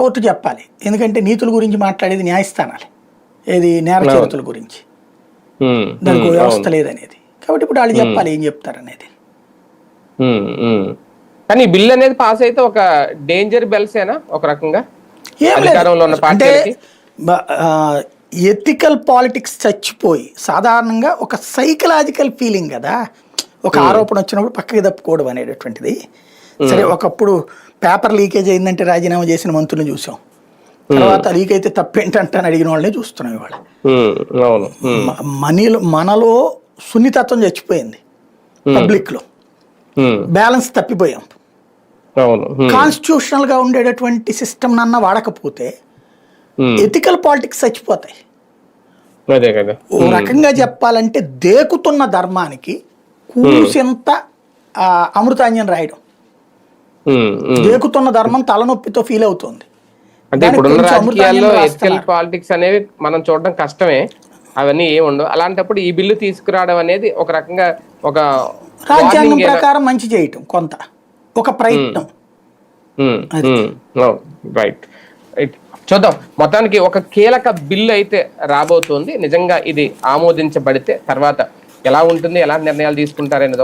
Court చెప్పాలి, ఎందుకంటే నీతుల గురించి మాట్లాడేది న్యాయస్థానాలే, ఏది నేర చరిత్రల గురించి, దానికి వ్యవస్థ లేదనేది. కాబట్టి ఇప్పుడు వాళ్ళు చెప్పాలి ఏం చెప్తారనేది. కానీ బిల్ అనేది పాస్ అయితే ఒక డేంజర్ బెల్సేనా ఒక రకంగా ఏం అధికారంలో ఉన్న పార్టీలకి? ఎథికల్ పాలిటిక్స్ చచ్చిపోయి సాధారణంగా ఒక సైకలాజికల్ ఫీలింగ్ కదా, ఒక ఆరోపణ వచ్చినప్పుడు పక్కకి తప్పుకోవడం అనేటటువంటిది. సరే, ఒకప్పుడు పేపర్ లీకేజ్ అయిందంటే రాజీనామా చేసిన మంత్రులను చూసాం, తర్వాత లీక్ అయితే తప్పేంటంటే అడిగిన వాళ్ళని చూస్తున్నాం ఇవాళ. మనలో సున్నితత్వం చచ్చిపోయింది, పబ్లిక్ లో బ్యాలెన్స్ తప్పిపోయాం. కాన్స్టిట్యూషనల్ గా ఉండేటటువంటి సిస్టమ్ నన్న వాడకపోతే ఎథికల్ పాలిటిక్స్ చచ్చిపోతాయి. ఓ రకంగా చెప్పాలంటే దేకుతున్న ధర్మానికి కూసింత అమృతాంజన్ రాయడం, దేకుతున్న ధర్మం తలనొప్పితో ఫీల్ అవుతుంది. అంటే ఇప్పుడున్న రాజకీయాల్లో ఎథికల్ పాలిటిక్స్ అనేవి మనం చూడడం కష్టమే, అవన్నీ ఏముండవు. అలాంటప్పుడు ఈ బిల్లు తీసుకురావడం అనేది ఒక రకంగా ఒక రాజ్యాంగం ప్రకారం మంచి చేయటం, కొంత ఒక ప్రయత్నం. రైట్, చూద్దాం. మొత్తానికి ఒక కీలక బిల్లు అయితే రాబోతోంది. నిజంగా ఇది ఆమోదించబడితే తర్వాత ఎలా ఉంటుంది, ఎలాంటి నిర్ణయాలు తీసుకుంటారనేది